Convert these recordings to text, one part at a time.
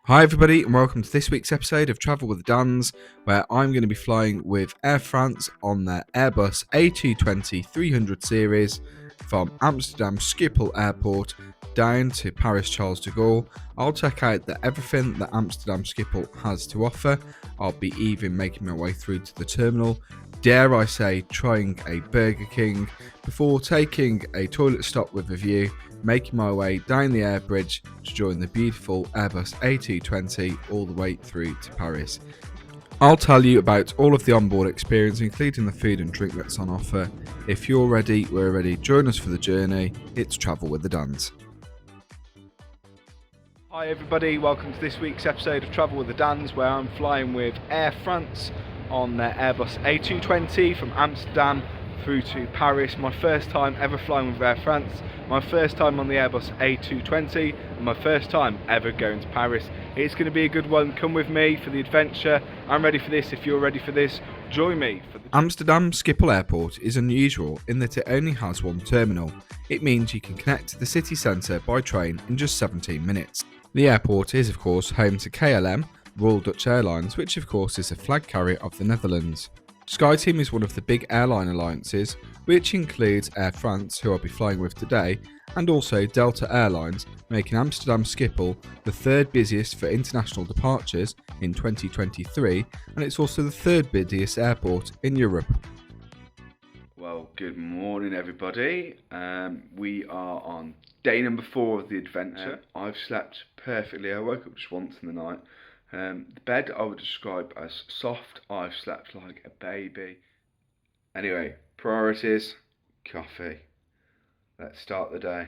Hi everybody and welcome to this week's episode of Travel with the Dans, where I'm going to be flying with Air France on their Airbus A220 300 series from Amsterdam Schiphol Airport down to Paris Charles de Gaulle. I'll check out everything that Amsterdam Schiphol has to offer. I'll be even making my way through to the terminal, dare I say trying a Burger King, before taking a toilet stop with a view, making my way down the air bridge to join the beautiful Airbus A220 all the way through to Paris. I'll tell you about all of the onboard experience, including the food and drink that's on offer. If you're ready, we're ready. Join us for the journey. It's Travel with the Dans. Hi everybody, welcome to this week's episode of Travel with the Dans, where I'm flying with Air France on their Airbus A220 from Amsterdam through to Paris. My first time ever flying with Air France, my first time on the Airbus A220, and my first time ever going to Paris. It's going to be a good one. Come with me for the adventure. I'm ready for this. If you're ready for this, join me. Amsterdam Schiphol Airport is unusual in that it only has one terminal. It means you can connect to the city centre by train in just 17 minutes. The airport is of course home to KLM, Royal Dutch Airlines, which of course is a flag carrier of the Netherlands. SkyTeam is one of the big airline alliances, which includes Air France, who I'll be flying with today, and also Delta Airlines, making Amsterdam Schiphol the third busiest for international departures in 2023, and it's also the third busiest airport in Europe. Well, good morning everybody. We are on day number 4 of the adventure. I've slept perfectly. I woke up just once in the night. The bed I would describe as soft. I've slept like a baby. Anyway, priorities, coffee. Let's start the day.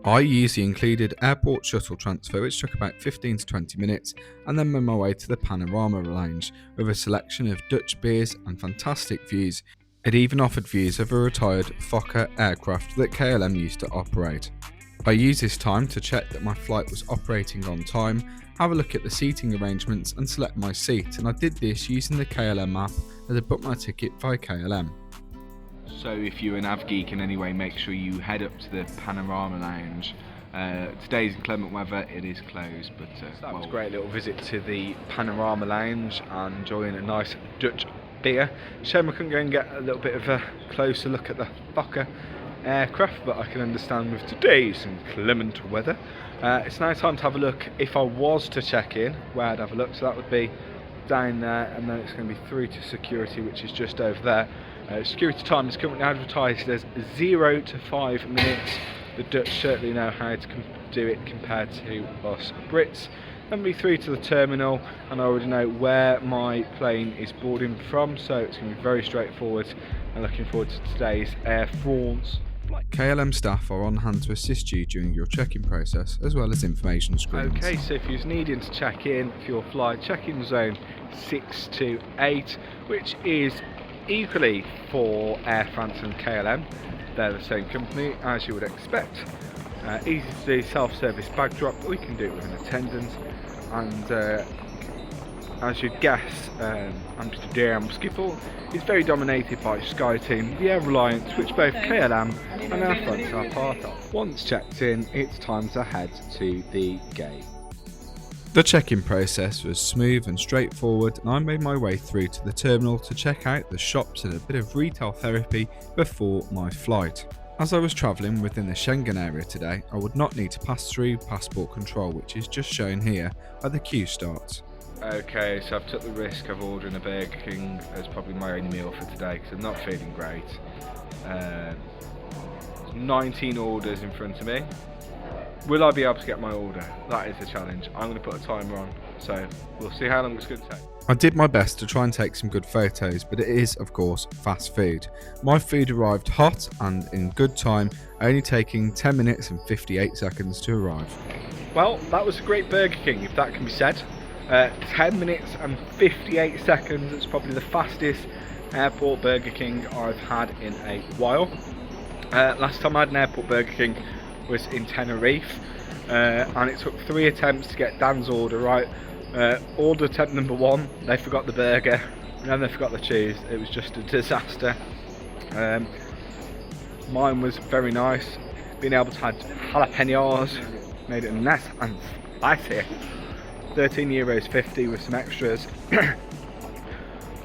I used the included airport shuttle transfer, which took about 15 to 20 minutes, and then made my way to the Panorama Lounge with a selection of Dutch beers and fantastic views. It even offered views of a retired Fokker aircraft that KLM used to operate. I used this time to check that my flight was operating on time, have a look at the seating arrangements and select my seat, and I did this using the KLM app as I booked my ticket via KLM. So if you're an av geek in any way, make sure you head up to the Panorama Lounge. Today's inclement weather, it is closed, but that was a great little visit to the Panorama Lounge and enjoying a nice Dutch beer. Shame I couldn't go and get a little bit of a closer look at the Fokker aircraft, but I can understand with today's inclement weather. It's now time to have a look. If I was to check in, where I'd have a look, so that would be down there, and then it's going to be through to security, which is just over there. Security time is currently advertised as 0 to 5 minutes. The Dutch certainly know how to do it compared to us Brits. Then be through to the terminal, and I already know where my plane is boarding from, so it's going to be very straightforward, and looking forward to today's Air France flight. KLM staff are on hand to assist you during your check-in process, as well as information screens. Okay, so if you're needing to check in for your flight, check-in zone 6 to 8, which is equally for Air France and KLM. They're the same company, as you would expect. Easy to do, self-service bag drop. We can do it with an attendant, and as you'd guess, Amsterdam Schiphol is very dominated by SkyTeam, the Air Alliance, which both KLM and Air France are part of. Once checked in, it's time to head to the gate. The check-in process was smooth and straightforward, and I made my way through to the terminal to check out the shops and a bit of retail therapy before my flight. As I was travelling within the Schengen area today, I would not need to pass through passport control, which is just shown here where the queue starts. Okay, so I've took the risk of ordering a Burger King as probably my only meal for today because I'm not feeling great. 19 orders in front of me. Will I be able to get my order? That is the challenge. I'm going to put a timer on, so we'll see how long it's going to take. I did my best to try and take some good photos, but it is, of course, fast food. My food arrived hot and in good time, only taking 10 minutes and 58 seconds to arrive. Well, that was a great Burger King, if that can be said. 10 minutes and 58 seconds. It's probably the fastest airport Burger King I've had in a while. Last time I had an airport Burger King was in Tenerife, and it took 3 attempts to get Dan's order right. Order attempt number 1, they forgot the burger, and then they forgot the cheese. It was just a disaster. Mine was very nice, being able to add jalapenos made it nice and I see. €13.50 with some extras.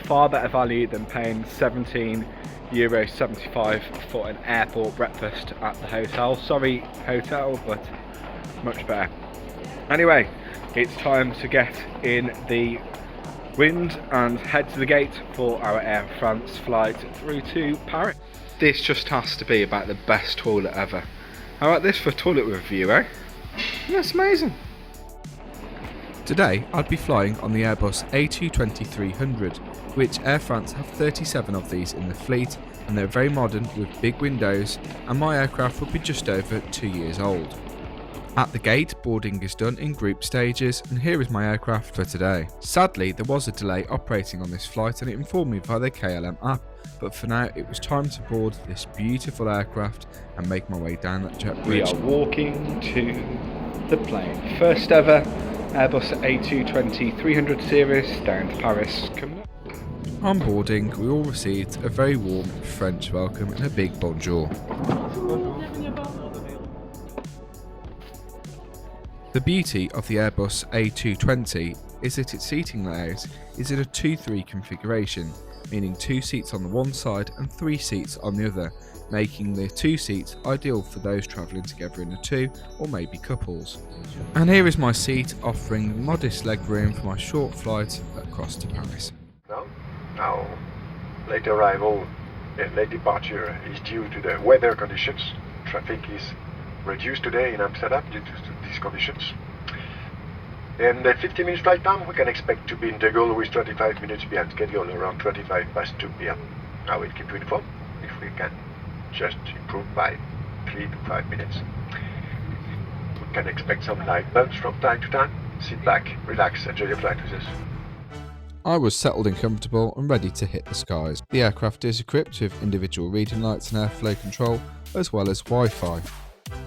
Far better value than paying €17.75 for an airport breakfast at the hotel. Sorry hotel, but much better. Anyway, it's time to get in the wind and head to the gate for our Air France flight through to Paris. This just has to be about the best toilet ever. How about this for a toilet with a view, eh? That's amazing. Today I'd be flying on the Airbus A220-300, which Air France have 37 of these in the fleet, and they're very modern with big windows, and my aircraft will be just over 2 years old. At the gate, boarding is done in group stages, and here is my aircraft for today. Sadly, there was a delay operating on this flight and it informed me via the KLM app, but for now it was time to board this beautiful aircraft and make my way down that jet bridge. We are walking to the plane. First ever Airbus A220-300 series down to Paris coming up. On boarding, we all received a very warm French welcome and a big bonjour. The beauty of the Airbus A220 is that its seating layout is in a 2-3 configuration, meaning 2 seats on the one side and 3 seats on the other, making the 2 seats ideal for those travelling together in a 2 or maybe couples. And here is my seat, offering modest legroom for my short flight across to Paris. Now, late arrival and late departure is due to the weather conditions. Traffic is reduced today in Amsterdam due to these conditions. And the 50 minutes flight time, we can expect to be in De Gaulle with 25 minutes behind schedule, around 25 past 2 p.m. I will keep you informed if we can just improve by 3 to 5 minutes. We can expect some light bumps from time to time. Sit back, relax, enjoy your flight with us. I was settled and comfortable and ready to hit the skies. The aircraft is equipped with individual reading lights and airflow control, as well as Wi-Fi.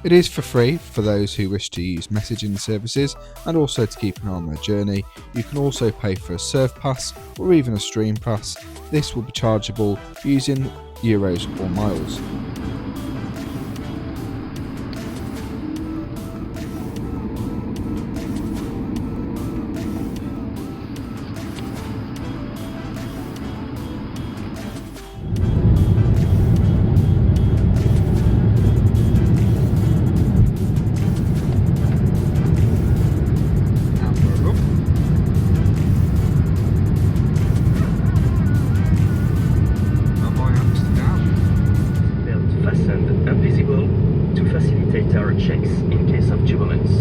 It is for free for those who wish to use messaging services and also to keep an eye on their journey. You can also pay for a surf pass or even a stream pass. This will be chargeable using euros or miles. Checks in case of turbulence.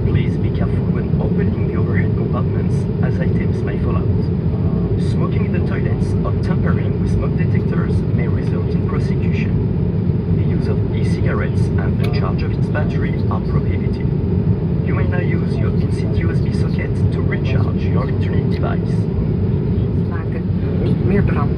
Please be careful when opening the overhead compartments as items may fall out. Smoking in the toilets or tampering with smoke detectors may result in prosecution. The use of e-cigarettes and the charge of its battery are prohibited. You may now use your in-seat USB socket to recharge your electronic device. Niet meer brand.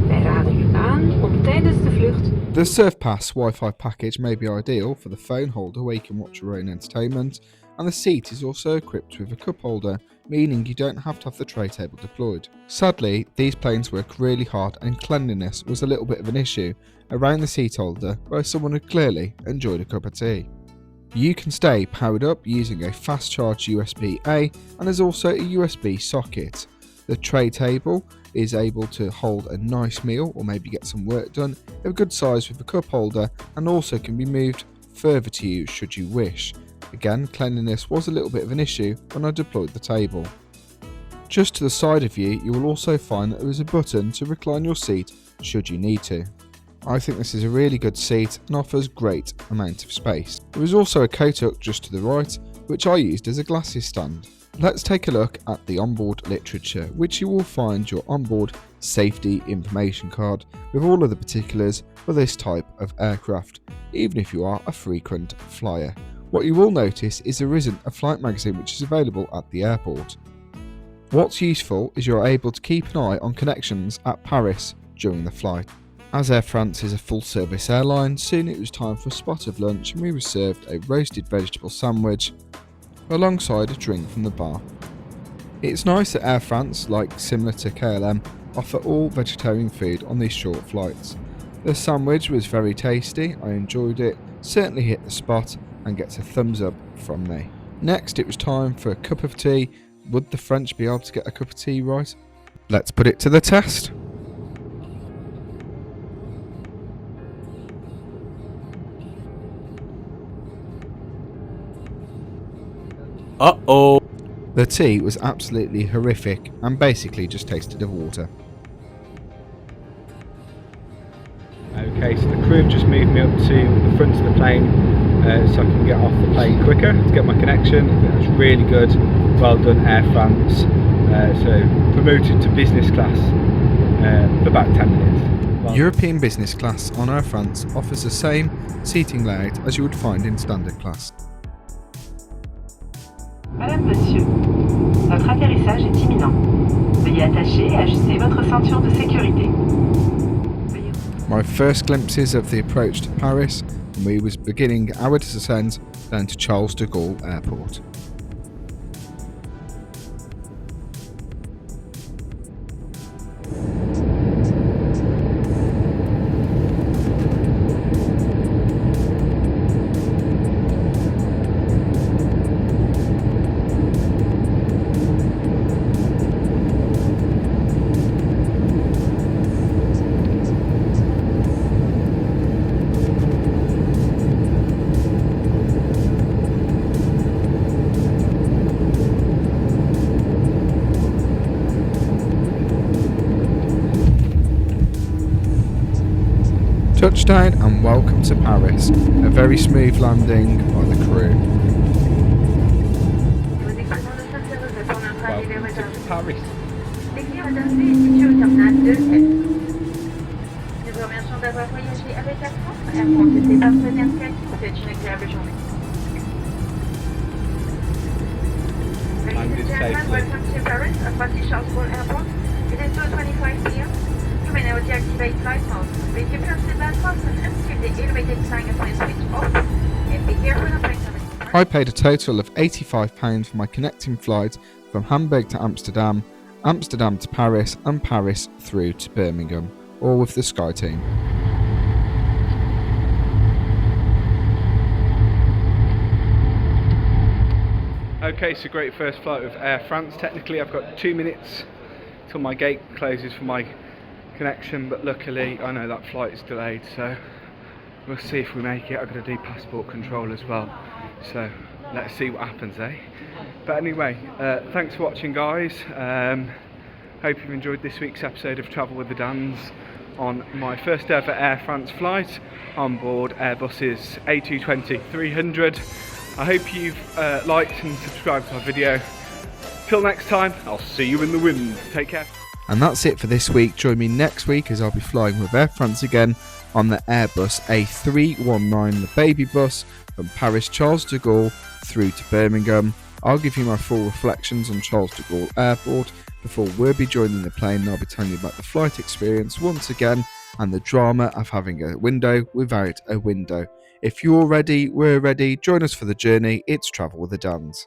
Wij raden u aan om tijdens de vlucht. The SurfPass Wi-Fi package may be ideal for the phone holder where you can watch your own entertainment, and the seat is also equipped with a cup holder, meaning you don't have to have the tray table deployed. Sadly, these planes work really hard and cleanliness was a little bit of an issue around the seat holder where someone had clearly enjoyed a cup of tea. You can stay powered up using a fast charge USB-A, and there's also a USB socket. The tray table is able to hold a nice meal or maybe get some work done, of good size with a cup holder, and also can be moved further to you should you wish. Again, cleanliness was a little bit of an issue when I deployed the table. Just to the side of you, you will also find that there is a button to recline your seat should you need to. I think this is a really good seat and offers great amount of space. There is also a coat hook just to the right, which I used as a glasses stand. Let's take a look at the onboard literature, which you will find your onboard safety information card with all of the particulars for this type of aircraft, even if you are a frequent flyer. What you will notice is there isn't a flight magazine which is available at the airport. What's useful is you're able to keep an eye on connections at Paris during the flight. As Air France is a full service airline, soon it was time for a spot of lunch and we were served a roasted vegetable sandwich alongside a drink from the bar. It's nice that Air France, like similar to KLM, offer all vegetarian food on these short flights. The sandwich was very tasty, I enjoyed it, certainly hit the spot and gets a thumbs up from me. Next it was time for a cup of tea. Would the French be able to get a cup of tea right? Let's put it to the test. Uh-oh. The tea was absolutely horrific and basically just tasted of water. Okay, so the crew have just moved me up to the front of the plane so I can get off the plane quicker to get my connection. I think that's really good. Well done, Air France. So promoted to business class for about 10 minutes. Well, European business class on Air France offers the same seating layout as you would find in standard class. Madame, Monsieur, votre atterrissage est imminent. Veuillez attacher et ajuster votre ceinture de sécurité. My first glimpses of the approach to Paris, and we was beginning our descent down to Charles de Gaulle Airport. Touchdown and welcome to Paris. A very smooth landing by the crew. Welcome to Paris. L'éclair d'arrivée est situé au terminal 2F. Nous remercions d'avoir voyagé avec Air France. Air France et ses partenaires CACI vous souhaitent une agréable journée. Landed safely. Welcome to Paris at Paris Charles de Gaulle Airport. It is 2:25 p.m. You may now deactivate flight mode. Please keep your seatbelt fastened until the elevated sign is switched off. And be careful of planes. I paid a total of £85 for my connecting flight from Hamburg to Amsterdam, Amsterdam to Paris, and Paris through to Birmingham, all with the Sky team. Okay, so great first flight with Air France. Technically I've got 2 minutes till my gate closes for my connection, but luckily I know that flight is delayed, so we'll see if we make it. I've got to do passport control as well, so let's see what happens, eh? But anyway, thanks for watching, guys. Hope you've enjoyed this week's episode of Travel with the Dans on my first ever Air France flight on board Airbus's A220-300. I hope you've liked and subscribed to our video. Till next time, I'll see you in the wind. Take care. And that's it for this week. Join me next week as I'll be flying with Air France again on the Airbus A319, the baby bus from Paris Charles de Gaulle through to Birmingham. I'll give you my full reflections on Charles de Gaulle Airport before we'll be joining the plane, and I'll be telling you about the flight experience once again and the drama of having a window without a window. If you're ready, we're ready. Join us for the journey. It's Travel with the Dans.